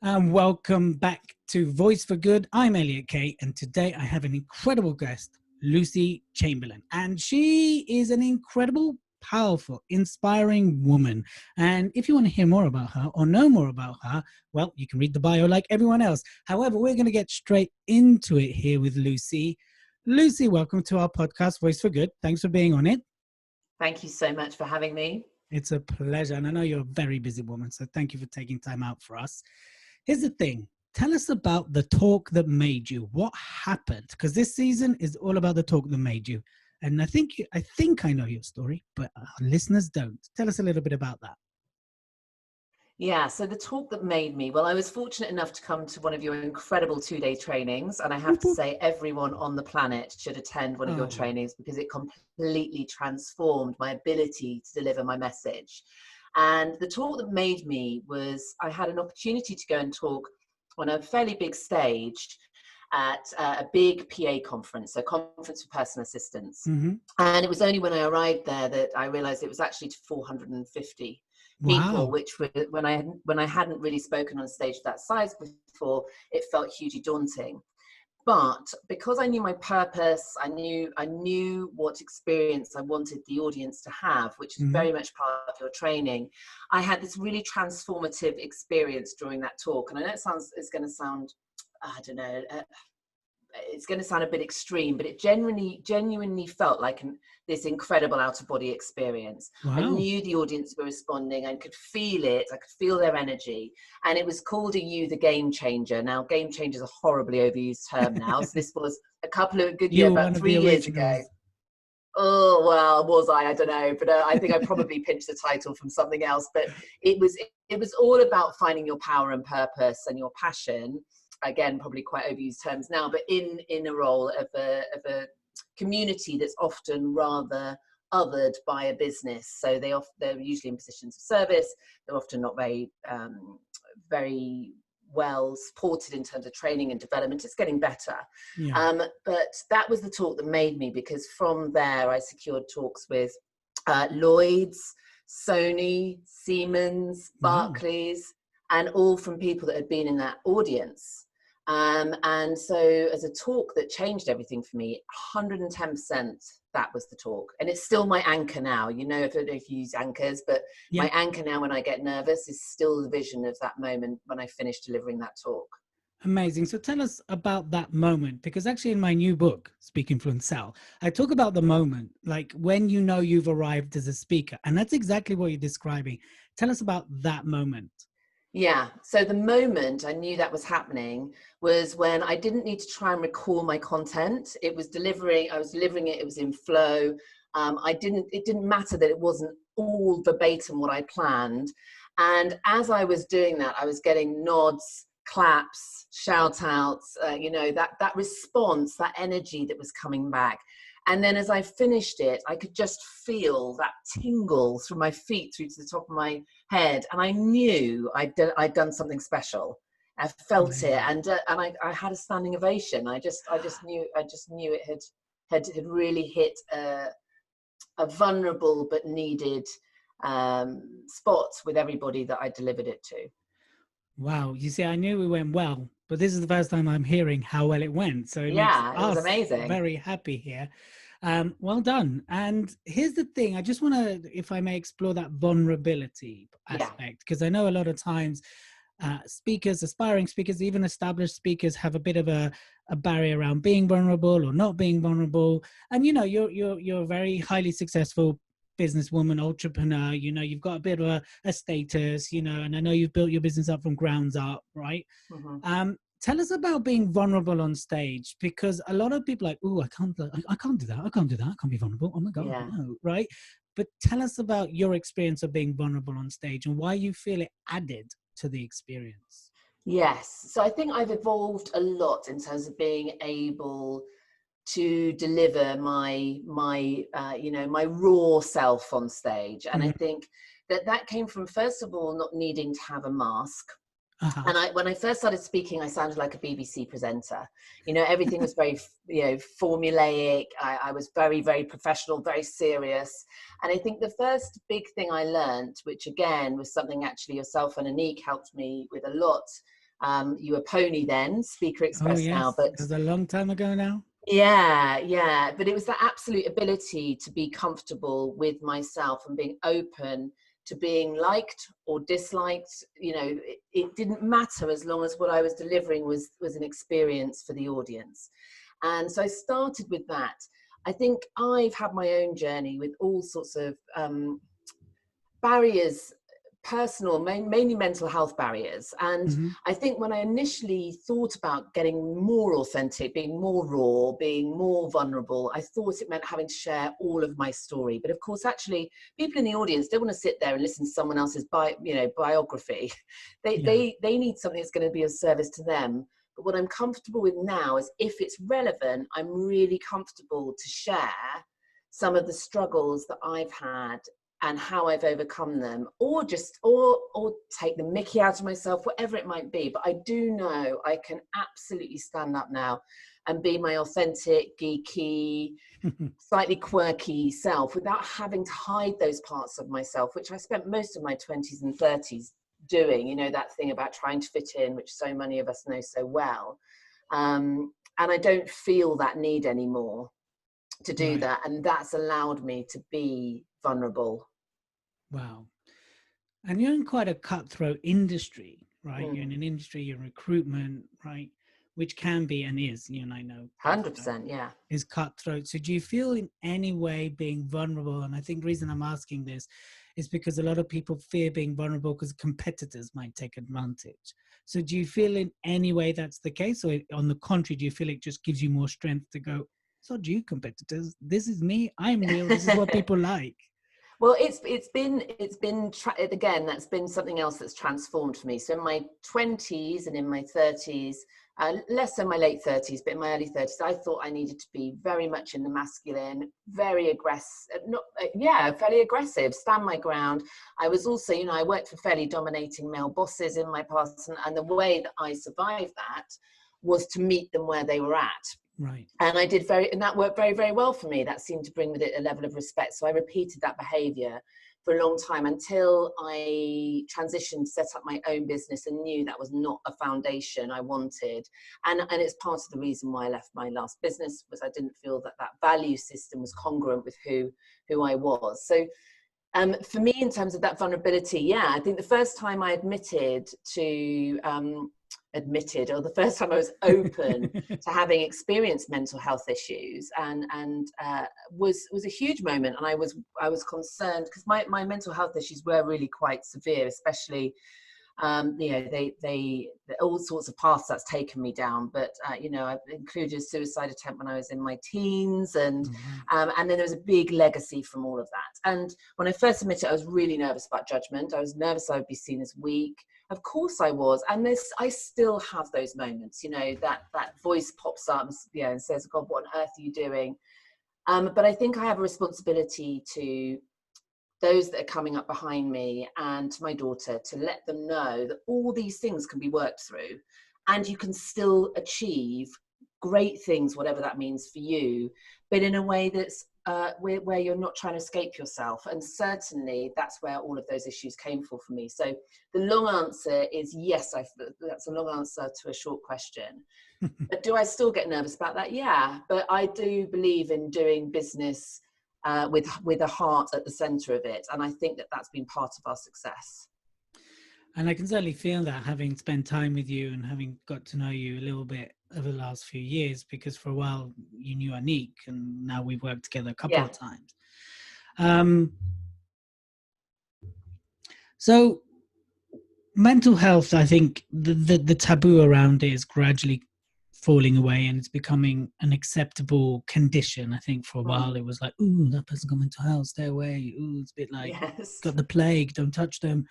And welcome back to Voice for Good. I'm Elliot Kay, and today I have an incredible guest, Lucy Chamberlain. And she is an incredible, powerful, inspiring woman. And if you want to hear more about her or know more about her, well, you can read the bio like everyone else. However, we're going to get straight into it here with Lucy. Lucy, welcome to our podcast, Voice for Good. Thanks for being on it. Thank you so much for having me. It's a pleasure. And I know you're a very busy woman, so thank you for taking time out for us. Here's the thing. Tell us about the talk that made you. What happened? Because this season is all about the talk that made you. And I think I know your story, but our listeners don't. Tell us a little bit about that. Yeah, so the talk that made me, well, I was fortunate enough to come to one of your incredible 2-day trainings. And I have to say, everyone on the planet should attend one of your trainings because it completely transformed my ability to deliver my message. And the talk that made me was I had an opportunity to go and talk on a fairly big stage at a big PA conference, a conference for personal assistants. Mm-hmm. And it was only when I arrived there that I realized it was actually to 450 people, wow. Which when I hadn't really spoken on a stage of that size before, it felt hugely daunting. But because I knew my purpose, I knew what experience I wanted the audience to have, which is very much part of your training. I had this really transformative experience during that talk. And I know it's going to sound, I don't know, it's going to sound a bit extreme, but it genuinely felt like this incredible out-of-body experience. Wow. I knew the audience were responding. I could feel it. I could feel their energy. And it was called You the Game Changer. Now, game changer is a horribly overused term now. So this was about 3 years ago. Oh, well, was I? I don't know. But I think I probably pinched the title from something else. But it was all about finding your power and purpose and your passion. Again, probably quite overused terms now, but in a role of a community that's often rather othered by a business. So they're usually in positions of service. They're often not very well supported in terms of training and development. It's getting better. Yeah. But that was the talk that made me, because from there I secured talks with Lloyd's, Sony, Siemens, Barclays, and all from people that had been in that audience. And so as a talk that changed everything for me, 110%, that was the talk. And it's still my anchor now. You know, I don't know if you use anchors, but my anchor now when I get nervous is still the vision of that moment when I finish delivering that talk. Amazing. So tell us about that moment, because actually in my new book, Speak, Influence, Sell, I talk about the moment, like when you know you've arrived as a speaker. And that's exactly what you're describing. Tell us about that moment. Yeah. So the moment I knew that was happening was when I didn't need to try and recall my content. I was delivering it. It was in flow. It didn't matter that it wasn't all verbatim what I planned. And as I was doing that, I was getting nods, claps, shout outs, that response, that energy that was coming back. And then as I finished it, I could just feel that tingle through my feet, through to the top of my head. And I knew I'd done something special. I felt it. And I had a standing ovation. I just knew it had really hit a vulnerable but needed spot with everybody that I delivered it to. Wow. You see, I knew it went well, but this is the first time I'm hearing how well it went. So it makes was amazing. Very happy here. Well done. And here's the thing. I just want to, if I may, explore that vulnerability aspect, because I know a lot of times speakers, aspiring speakers, even established speakers have a bit of a barrier around being vulnerable or not being vulnerable. And, you know, you're a very highly successful businesswoman, entrepreneur, you know, you've got a bit of a status, you know, and I know you've built your business up from grounds up, right? Mm-hmm. Tell us about being vulnerable on stage, because a lot of people are like, oh, I can't do that. I can't be vulnerable. Oh my God, no, right? But tell us about your experience of being vulnerable on stage and why you feel it added to the experience. Yes. So I think I've evolved a lot in terms of being able to deliver my raw self on stage. And I think that came from, first of all, not needing to have a mask. Uh-huh. And when I first started speaking, I sounded like a BBC presenter. You know, everything was very, formulaic. I was very, very professional, very serious. And I think the first big thing I learned, which again was something actually yourself and Anik helped me with a lot, You were Pony then, Speaker Oh Express now, yes, but it was a long time ago now. yeah. But it was that absolute ability to be comfortable with myself and being open to being liked or disliked. You know, it didn't matter as long as what I was delivering was an experience for the audience. And so I started with that. I think I've had my own journey with all sorts of barriers, personal, mainly mental health barriers. And Mm-hmm. I think when I initially thought about getting more authentic, being more raw, being more vulnerable, I thought it meant having to share all of my story. But of course, actually, people in the audience don't want to sit there and listen to someone else's biography. They need something that's going to be of service to them. But what I'm comfortable with now is, if it's relevant, I'm really comfortable to share some of the struggles that I've had and how I've overcome them, or take the mickey out of myself, whatever it might be. But I do know I can absolutely stand up now and be my authentic, geeky, slightly quirky self without having to hide those parts of myself, which I spent most of my 20s and 30s doing, you know, that thing about trying to fit in, which so many of us know so well. And I don't feel that need anymore to do Right. that. And that's allowed me to be vulnerable. Wow. And you're in quite a cutthroat industry, right? You're in an industry, you're in recruitment, right? Which can be and is, you and I know both know, 100%, yeah. is cutthroat. So do you feel in any way being vulnerable? And I think the reason I'm asking this is because a lot of people fear being vulnerable because competitors might take advantage. So do you feel in any way that's the case? Or on the contrary, do you feel it just gives you more strength to go, so do you, competitors? This is me. I'm real. This is what people like. Well, it's been again, that's been something else that's transformed for me. So in my 20s and in my 30s, less so my late 30s, but in my early 30s, I thought I needed to be very much in the masculine, very aggressive, fairly aggressive, stand my ground. I was also, you know, I worked for fairly dominating male bosses in my past, and the way that I survived that was to meet them where they were at. Right. And and that worked very, very well for me. That seemed to bring with it a level of respect. So I repeated that behavior for a long time until I transitioned, set up my own business, and knew that was not a foundation I wanted. And it's part of the reason why I left my last business, was I didn't feel that value system was congruent with who I was. So for me, in terms of that vulnerability, I think the first time I admitted, or the first time I was open to having experienced mental health issues, and was a huge moment. And I was concerned because my mental health issues were really quite severe, especially you know, they all sorts of paths that's taken me down. But you know, I've included a suicide attempt when I was in my teens, and then there was a big legacy from all of that. And when I first admitted, I was really nervous about judgment. I was nervous I would be seen as weak. Of course I was, and I still have those moments. You know, that voice pops up, you know, and says, "God, what on earth are you doing?" But I think I have a responsibility to those that are coming up behind me and to my daughter, to let them know that all these things can be worked through, and you can still achieve great things, whatever that means for you, but in a way that's where you're not trying to escape yourself. And certainly that's where all of those issues came for me. So the long answer is yes. That's a long answer to a short question. But do I still get nervous about that? Yeah, but I do believe in doing business with a heart at the center of it, and I think that that's been part of our success. And I can certainly feel that, having spent time with you and having got to know you a little bit over the last few years, because for a while you knew Anik, and now we've worked together a couple of times. So mental health, I think the taboo around it is gradually falling away, and it's becoming an acceptable condition. I think for a while it was like, ooh, that person got mental health, stay away. Ooh, it's a bit like, got the plague, don't touch them.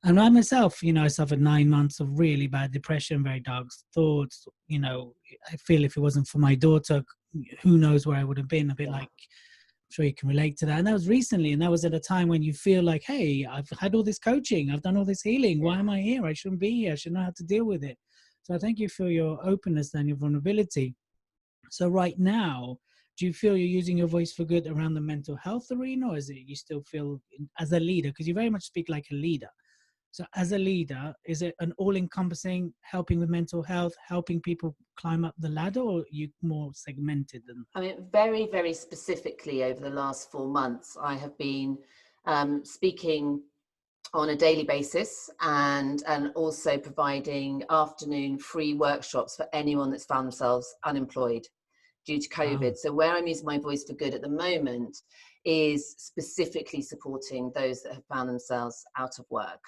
And I myself, you know, I suffered 9 months of really bad depression, very dark thoughts. You know, I feel if it wasn't for my daughter, who knows where I would have been. A bit like, I'm sure you can relate to that. And that was recently, and that was at a time when you feel like, hey, I've had all this coaching, I've done all this healing. Why am I here? I shouldn't be here. I should know how to deal with it. So I thank you for your openness and your vulnerability. So right now, do you feel you're using your voice for good around the mental health arena, or is it you still feel as a leader? Because you very much speak like a leader. So as a leader, is it an all-encompassing helping with mental health, helping people climb up the ladder, or are you more segmented than? I mean, very, very specifically over the last 4 months, I have been speaking on a daily basis and also providing afternoon free workshops for anyone that's found themselves unemployed due to COVID. Wow. So where I'm using my voice for good at the moment is specifically supporting those that have found themselves out of work.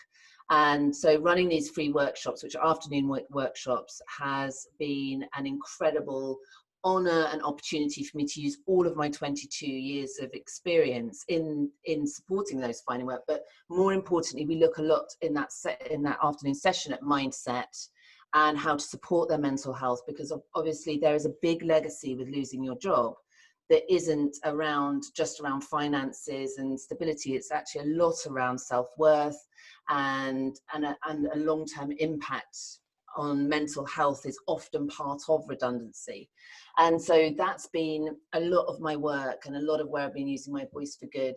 And so running these free workshops, which are afternoon workshops, has been an incredible honor and opportunity for me to use all of my 22 years of experience in supporting those finding work. But more importantly, we look a lot in that afternoon session at mindset and how to support their mental health, because obviously there is a big legacy with losing your job that isn't just around finances and stability. It's actually a lot around self-worth and a long-term impact on mental health is often part of redundancy. And so that's been a lot of my work and a lot of where I've been using my voice for good.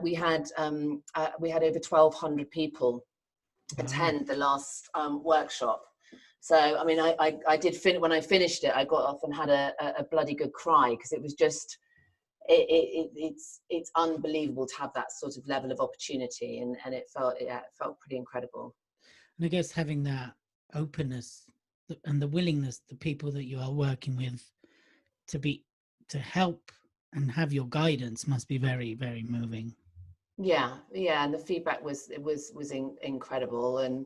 We had over 1,200 people attend the last workshop. So, I mean, I did when I finished it, I got off and had a bloody good cry, because it was just, it's unbelievable to have that sort of level of opportunity, and it felt pretty incredible. And I guess having that openness and the willingness, the people that you are working with to help and have your guidance must be very, very moving. Yeah, and the feedback was incredible, and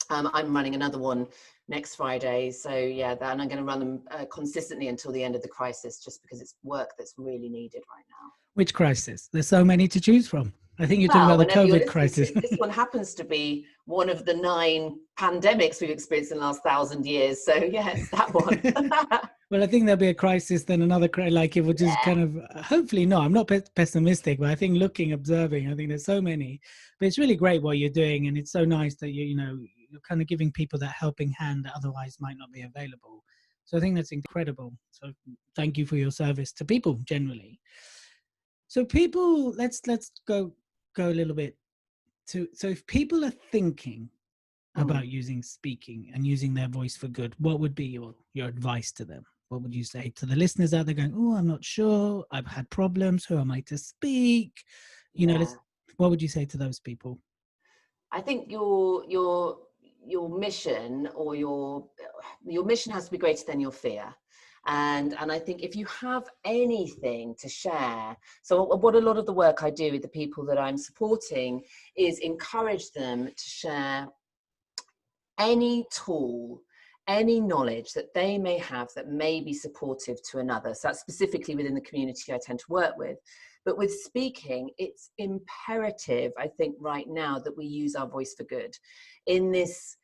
I'm running another one next Friday. So yeah, and I'm going to run them consistently until the end of the crisis, just because it's work that's really needed right now. Which crisis? There's so many to choose from. I think you're talking Well, about the whenever you're COVID crisis. this one happens to be one of the 9 pandemics we've experienced in the last 1,000 years. So yes, that one. Well, I think there'll be a crisis, then another like it will just kind of, hopefully not. I'm not pessimistic, but I think observing, I think there's so many. But it's really great what you're doing, and it's so nice that you're kind of giving people that helping hand that otherwise might not be available. So I think that's incredible. So thank you for your service to people generally. So people, let's go a little bit to, so if people are thinking about using speaking and using their voice for good, what would be your advice to them? What would you say to the listeners out there going, oh, I'm not sure, I've had problems, who am I to speak? What would you say to those people? I think your mission, or your mission has to be greater than your fear. And I think if you have anything to share, so what a lot of the work I do with the people that I'm supporting is encourage them to share any tool, any knowledge that they may have that may be supportive to another. So that's specifically within the community I tend to work with. But with speaking, it's imperative, I think, right now that we use our voice for good. In this,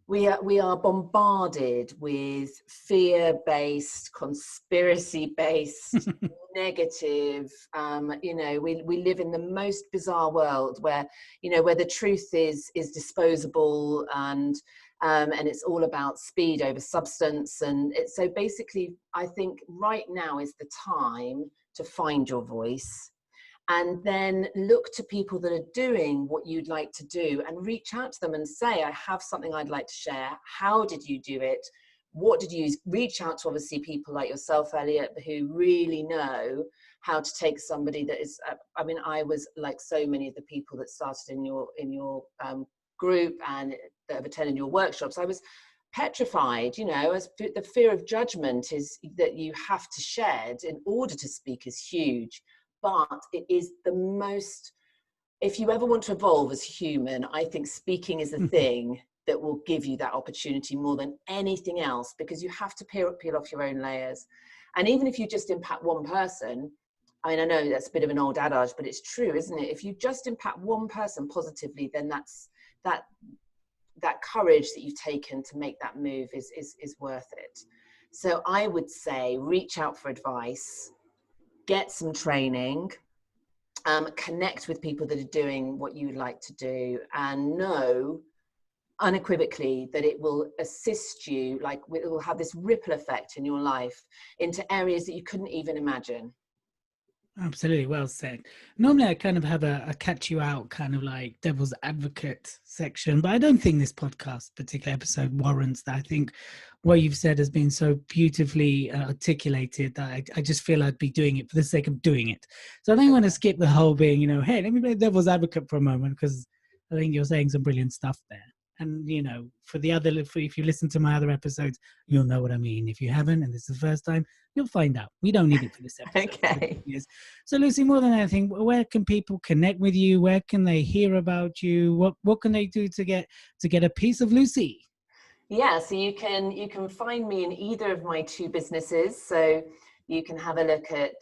we are bombarded with fear-based, conspiracy-based, negative. We live in the most bizarre world where the truth is disposable, and it's all about speed over substance. And so basically, I think right now is the time to find your voice, and then look to people that are doing what you'd like to do and reach out to them and say, I have something I'd like to share. How did you do it? What did you use? Reach out to obviously people like yourself, Elliot, who really know how to take somebody that is, I was like so many of the people that started in your group and that have attended your workshops. I was petrified, as the fear of judgment is that you have to shed in order to speak is huge. But it is the most, if you ever want to evolve as a human, I think speaking is the thing that will give you that opportunity more than anything else, because you have to peel off your own layers. And even if you just impact one person, I know that's a bit of an old adage, but it's true, isn't it? If you just impact one person positively, then that's that courage that you've taken to make that move is worth it. So I would say reach out for advice, get some training, connect with people that are doing what you would like to do, and know unequivocally that it will assist you, like it will have this ripple effect in your life into areas that you couldn't even imagine. Absolutely, well said. Normally, I kind of have a catch you out, kind of like devil's advocate section, but I don't think this podcast, particular episode, warrants that. I think what you've said has been so beautifully articulated that I just feel I'd be doing it for the sake of doing it. So I think I'm going to skip the whole being, hey, let me play devil's advocate for a moment, because I think you're saying some brilliant stuff there. And, for the other, if you listen to my other episodes, you'll know what I mean. If you haven't, and this is the first time, you'll find out. We don't need it for this episode. Okay. So, Lucy, more than anything, where can people connect with you? Where can they hear about you? What can they do to get a piece of Lucy? Yeah, so you can find me in either of my two businesses. So you can have a look at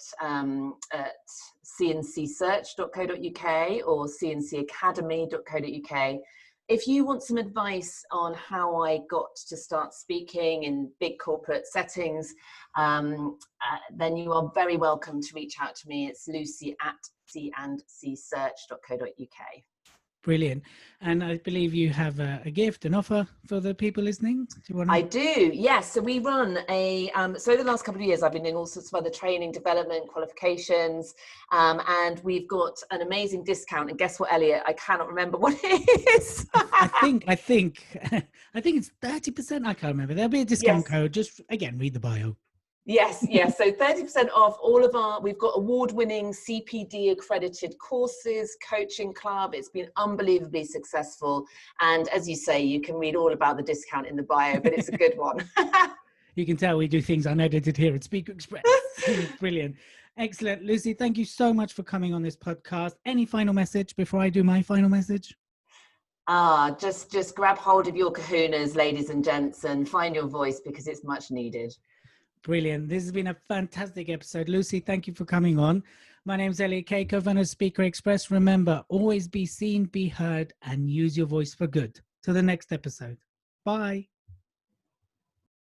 cncsearch.co.uk or cncacademy.co.uk. If you want some advice on how I got to start speaking in big corporate settings, then you are very welcome to reach out to me. It's lucy@c&csearch.co.uk. Brilliant. And I believe you have a gift, an offer for the people listening. Do you want to? I do, yes. So we run so the last couple of years, I've been doing all sorts of other training, development, qualifications, and we've got an amazing discount. And guess what, Elliot? I cannot remember what it is. I think it's 30%. I can't remember. There'll be a discount code. Just again, read the bio. Yes. So 30% off all of we've got award-winning CPD accredited courses, coaching club. It's been unbelievably successful. And as you say, you can read all about the discount in the bio, but it's a good one. You can tell we do things unedited here at Speaker Express. Brilliant. Excellent. Lucy, thank you so much for coming on this podcast. Any final message before I do my final message? Just grab hold of your kahunas, ladies and gents, and find your voice, because it's much needed. Brilliant. This has been a fantastic episode. Lucy, thank you for coming on. My name is Elliot, co-founder of Speaker Express. Remember, always be seen, be heard, and use your voice for good. Till the next episode. Bye.